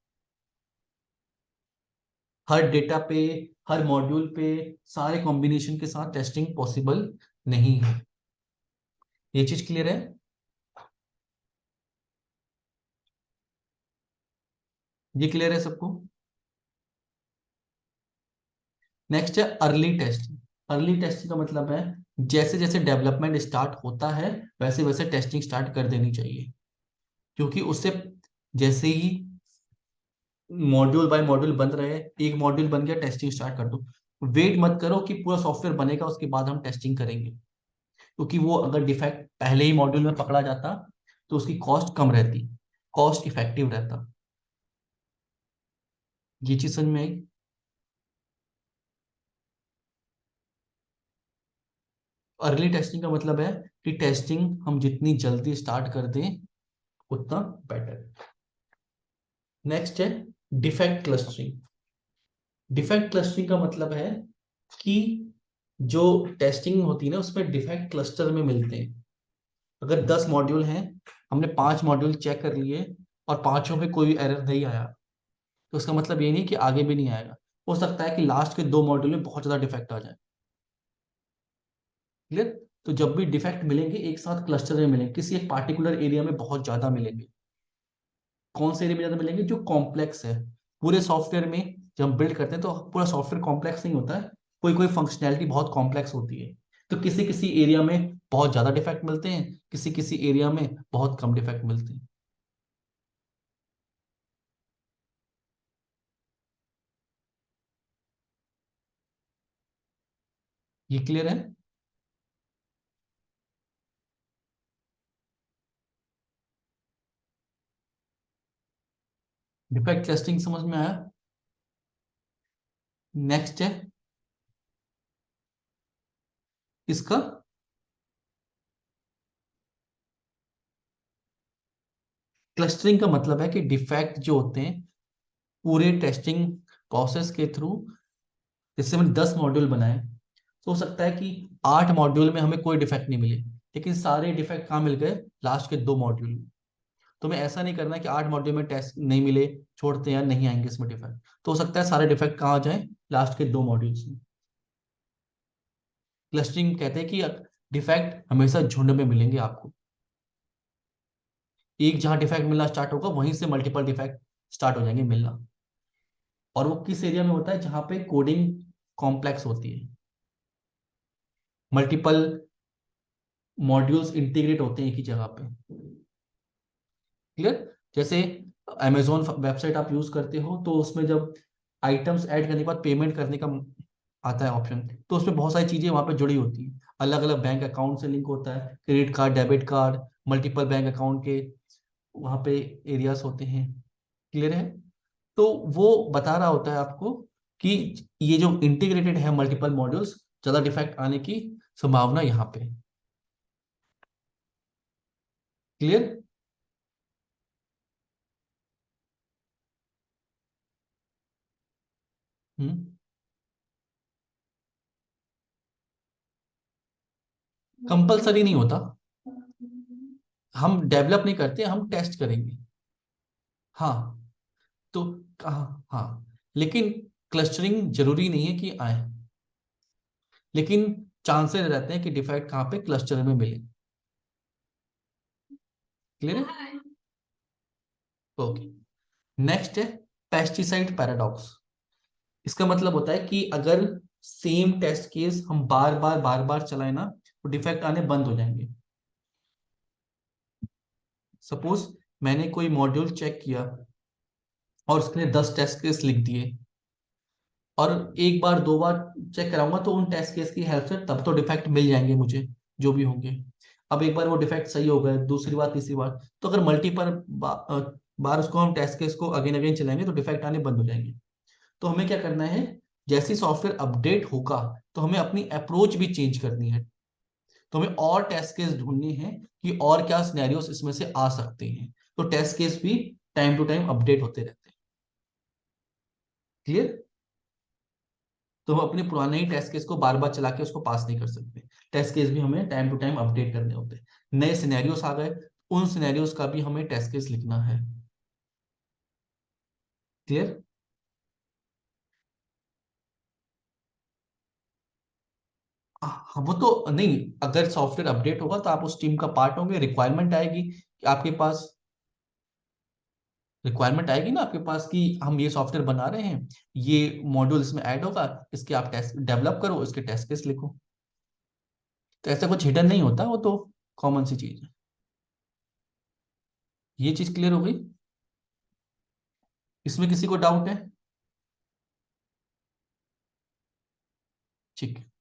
हर डेटा पे, हर मॉड्यूल पे, सारे कॉम्बिनेशन के साथ टेस्टिंग पॉसिबल नहीं है। ये चीज क्लियर है? ये क्लियर है सबको? नेक्स्ट है अर्ली टेस्टिंग। अर्ली टेस्टिंग का मतलब है जैसे जैसे डेवलपमेंट स्टार्ट होता है वैसे वैसे टेस्टिंग स्टार्ट कर देनी चाहिए, क्योंकि उससे जैसे ही मॉड्यूल बाय मॉड्यूल बन रहे हैं, एक मॉड्यूल बन गया टेस्टिंग स्टार्ट कर दो। वेट मत करो कि पूरा सॉफ्टवेयर बनेगा उसके बाद हम टेस्टिंग करेंगे, क्योंकि वो अगर डिफेक्ट पहले ही मॉड्यूल में पकड़ा जाता तो उसकी कॉस्ट कम रहती, कॉस्ट इफेक्टिव रहता। ये चीज समझ में आई? अर्ली टेस्टिंग का मतलब है कि टेस्टिंग हम जितनी जल्दी स्टार्ट कर दें उतना बेटर। नेक्स्ट है डिफेक्ट क्लस्टरिंग। डिफेक्ट क्लस्टरिंग का मतलब है कि जो टेस्टिंग होती है ना उसमें डिफेक्ट क्लस्टर में मिलते हैं। अगर 10 मॉड्यूल हैं, हमने 5 मॉड्यूल चेक कर लिए और पांचों में कोई एरर नहीं आया, तो उसका मतलब ये नहीं कि आगे भी नहीं आएगा। हो सकता है कि लास्ट के 2 मॉड्यूल में बहुत ज्यादा डिफेक्ट आ जाए। क्लियर? तो जब भी डिफेक्ट मिलेंगे एक साथ क्लस्टर में मिलेंगे, किसी एक पार्टिकुलर एरिया में बहुत ज्यादा मिलेंगे। कौन से एरिया में ज्यादा मिलेंगे? जो कॉम्प्लेक्स है। पूरे सॉफ्टवेयर में जब हम बिल्ड करते हैं तो पूरा सॉफ्टवेयर कॉम्प्लेक्स नहीं होता है, कोई कोई फंक्शनैलिटी बहुत कॉम्प्लेक्स होती है। तो किसी किसी एरिया में बहुत ज्यादा डिफेक्ट मिलते हैं, किसी किसी एरिया में बहुत कम डिफेक्ट मिलते हैं। ये क्लियर है? डिफेक्ट क्लस्टरिंग समझ में आया? नेक्स्ट है इसका क्लस्टरिंग का मतलब है कि डिफेक्ट जो होते हैं पूरे टेस्टिंग प्रोसेस के थ्रू, जैसे हमने 10 मॉड्यूल बनाए, तो हो सकता है कि 8 मॉड्यूल में हमें कोई डिफेक्ट नहीं मिले, लेकिन सारे डिफेक्ट कहाँ मिल गए? लास्ट के 2 मॉड्यूल में। तो हमें ऐसा नहीं करना कि 8 मॉड्यूल में टेस्ट नहीं मिले, छोड़ते हैं, नहीं आएंगे इसमें डिफेक्ट। तो हो सकता है सारे डिफेक्ट कहाँ आ जाए? लास्ट के 2 मॉड्यूल्स में। क्लस्टरिंग कहते हैं कि डिफेक्ट हमेशा झुंड में मिलेंगे आपको। एक जहां डिफेक्ट मिलना स्टार्ट होगा वहीं से मल्टीपल डिफेक्ट स्टार्ट हो जाएंगे मिलना। और वो किस एरिया में होता है? जहां पे कोडिंग कॉम्प्लेक्स होती है, मल्टीपल मॉड्यूल्स इंटीग्रेट होते हैं एक ही जगह पे। क्लियर? जैसे अमेजोन वेबसाइट आप यूज करते हो, तो उसमें जब आइटम्स ऐड करने के बाद पेमेंट करने का आता है ऑप्शन, तो उसमें बहुत सारी चीजें वहां पे जुड़ी होती हैं। अलग अलग बैंक अकाउंट से लिंक होता है, credit card, debit card, multiple bank account के वहां पे एरियाज होते हैं। क्लियर है? तो वो बता रहा होता है आपको कि ये जो इंटीग्रेटेड है मल्टीपल मॉड्यूल्स, ज्यादा डिफेक्ट आने की संभावना यहाँ पे। क्लियर? हम्म। कंपलसरी नहीं होता, हम डेवलप नहीं करते, हम टेस्ट करेंगे। हाँ। तो हाँ हाँ, लेकिन क्लस्टरिंग जरूरी नहीं है कि आए, लेकिन चांसेस रहते हैं कि डिफेक्ट कहाँ पे? क्लस्टर में मिले। क्लियर है? ओके। नेक्स्ट है पेस्टिसाइड पैराडॉक्स। इसका मतलब होता है कि अगर सेम टेस्ट केस हम बार बार चलाए ना, तो डिफेक्ट आने बंद हो जाएंगे। सपोज मैंने कोई मॉड्यूल चेक किया और उसके लिए 10 टेस्ट केस लिख दिए, और एक बार 2 बार चेक कराऊंगा तो उन टेस्ट केस की हेल्प से तब तो डिफेक्ट मिल जाएंगे मुझे, जो भी होंगे। अब एक बार वो डिफेक्ट सही हो गए, दूसरी बार, तीसरी बार, तो अगर मल्टीपल बार उसको हम टेस्ट केस को अगेन अगेन चलाएंगे तो डिफेक्ट आने बंद हो जाएंगे। तो हमें क्या करना है? जैसी सॉफ्टवेयर अपडेट होगा तो हमें अपनी अप्रोच भी चेंज करनी है। तो हमें और टेस्ट केस ढूंढने हैं कि और क्या सिनेरियोस इसमें से आ सकते हैं। तो टेस्ट केस भी टाइम टू टाइम अपडेट होते रहते हैं। क्लियर? तो हम अपने पुराने ही टेस्ट केस को बार बार चला के उसको पास नहीं कर सकते। टेस्ट केस भी हमें टाइम टू टाइम अपडेट करने होते हैं। नए सिनेरियोस आ गए, उन सिनेरियोस का भी हमें टेस्ट केस लिखना है। क्लियर? हाँ, वो तो नहीं, अगर सॉफ्टवेयर अपडेट होगा तो आप उस टीम का पार्ट होंगे, रिक्वायरमेंट आएगी कि आपके पास, रिक्वायरमेंट आएगी ना आपके पास कि हम ये सॉफ्टवेयर बना रहे हैं, ये मॉड्यूल इसमें ऐड होगा, इसके आप टेस्ट डेवलप करो, इसके टेस्ट केस लिखो। तो ऐसा कुछ हिडन नहीं होता, वो तो कॉमन सी चीज है। ये चीज क्लियर हो गई? इसमें किसी को डाउट है? ठीक है।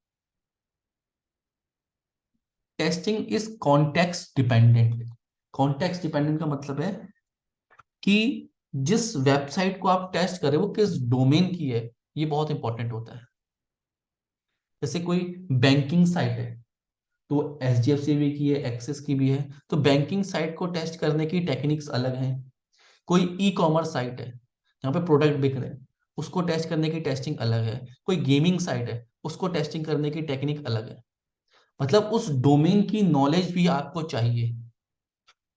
Testing is context dependent. Context dependent का मतलब है कि जिस वेबसाइट को आप टेस्ट कर रहे हो वो किस डोमेन की है, ये बहुत इंपॉर्टेंट होता है। जैसे कोई बैंकिंग साइट है, तो एचडीएफसी की है, एक्सिस की भी है, तो बैंकिंग साइट को टेस्ट करने की टेक्निक्स अलग हैं। कोई ई कॉमर्स साइट है जहाँ पे प्रोडक्ट बिक रहे हैं, उसको टेस्ट करने की टेस्टिंग अलग है। कोई गेमिंग साइट है, उसको टेस्टिंग करने की टेक्निक अलग है। मतलब उस डोमेन की नॉलेज भी आपको चाहिए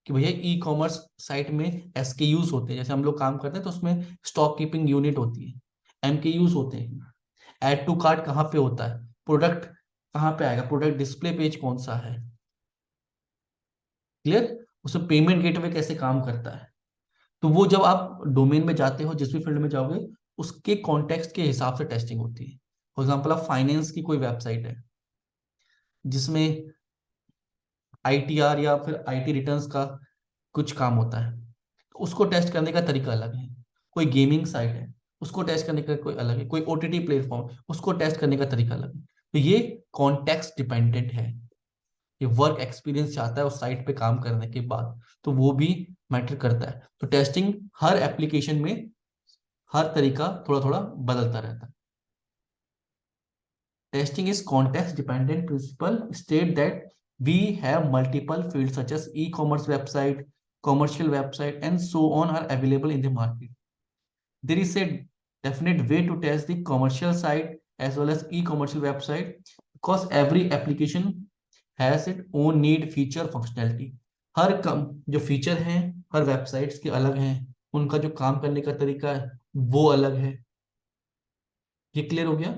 कि भैया ई कॉमर्स साइट में एसकेयूज होते हैं, जैसे हम लोग काम करते हैं तो उसमें स्टॉक कीपिंग यूनिट होती है, एमकेयूज होते हैं, ऐड टू कार्ट कहाँ पे होता है, प्रोडक्ट कहाँ पे आएगा, प्रोडक्ट डिस्प्ले पेज कौन सा है। क्लियर? उसमें पेमेंट गेटवे कैसे काम करता है। तो वो जब आप डोमेन में जाते हो, जिस भी फील्ड में जाओगे, उसके कॉन्टेक्स्ट के हिसाब से टेस्टिंग होती है। फॉर एग्जाम्पल आप फाइनेंस की कोई वेबसाइट है जिसमें आईटीआर या फिर आईटी रिटर्न्स का कुछ काम होता है, तो उसको टेस्ट करने का तरीका अलग है। कोई गेमिंग साइट है, उसको टेस्ट करने का कोई अलग है। कोई ओटीटी प्लेटफॉर्म, उसको टेस्ट करने का तरीका अलग है। तो ये कॉन्टेक्स्ट डिपेंडेंट है, ये वर्क एक्सपीरियंस चाहता है उस साइट पे काम करने के बाद, तो वो भी मैटर करता है। तो टेस्टिंग हर एप्लीकेशन में हर तरीका थोड़ा थोड़ा बदलता रहता है। Testing is context dependent principle state that we have multiple fields such as e-commerce website, commercial website, and so on are available in the market. There is a definite way to test the commercial side as well as e-commercial website because every application has its own need, feature, functionality. हर कम जो फीचर हैं हर वेबसाइट्स के अलग हैं, उनका जो काम करने का तरीका है वो अलग है। ये क्लियर हो गया?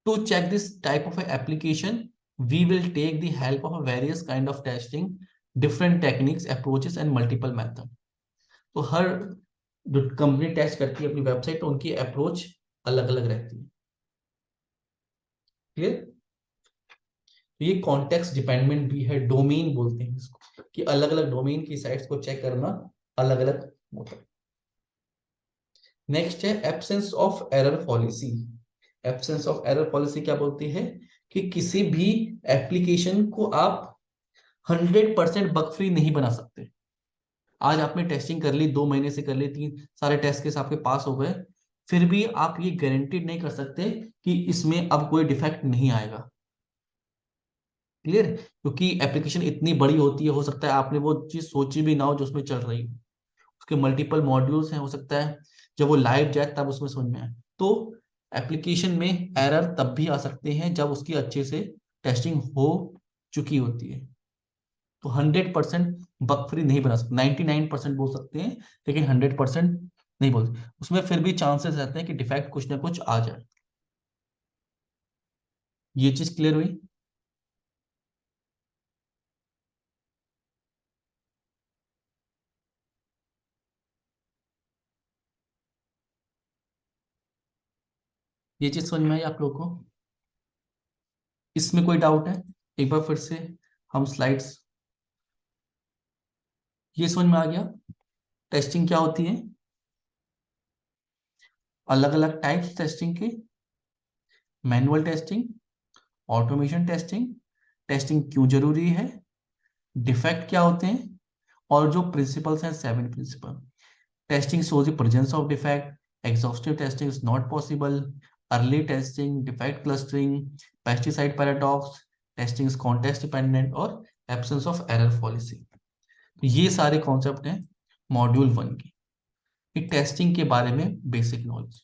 To check this type of application, we will take the help of a various kind of testing, different techniques, approaches and multiple method. तो हर जो कंपनी टेस्ट करती है अपनी वेबसाइट तो उनकी अप्रोच अलग अलग रहती है। क्लियर? तो ये कॉन्टेक्स्ट डिपेंडेंट भी है, डोमेन बोलते हैं इसको, कि अलग अलग डोमेन की साइट्स को चेक करना अलग अलग होता है। नेक्स्ट है absence of error policy. Absence of error policy क्या बोलती है कि किसी भी एप्लीकेशन को आप 100% बग फ्री नहीं बना सकते। आज आपने टेस्टिंग कर ली, 2 महीने से कर ली, 3 सारे टेस्ट केस आपके पास हो गए, फिर भी आप ये गारंटीड नहीं कर सकते कि इसमें अब कोई डिफेक्ट नहीं आएगा। क्लियर? क्योंकि एप्लीकेशन इतनी बड़ी होती है, हो सकता है आपने वो चीज सोची भी ना हो जो उसमें चल रही है, उसके मल्टीपल मॉड्यूल्स हैं, हो सकता है जब वो लाइव जाए तब उसमें समझ में आए। तो एप्लीकेशन में एरर तब भी आ सकते हैं जब उसकी अच्छे से टेस्टिंग हो चुकी होती है। तो 100% बग फ्री नहीं बना सकते, 99% बोल सकते हैं, लेकिन 100% नहीं बोल सकते। उसमें फिर भी चांसेस रहते हैं कि डिफेक्ट कुछ ना कुछ आ जाए। ये चीज क्लियर हुई? ये चीज समझ में आई आप लोगों को? इसमें कोई डाउट है? एक बार फिर से हम स्लाइड्स, ये समझ में आ गया टेस्टिंग क्या होती है, अलग अलग टाइप्स टेस्टिंग के, manual testing, automation testing, testing क्यों जरूरी है, डिफेक्ट क्या होते हैं, और जो प्रिंसिपल्स हैं 7 principle. Testing shows the presence of defect, exhaustive testing is not possible, early testing, defect clustering, pesticide paradox, testing is context dependent और absence of error policy। तो ये सारे कॉन्सेप्ट हैं मॉड्यूल 1 के टेस्टिंग के बारे में बेसिक नॉलेज।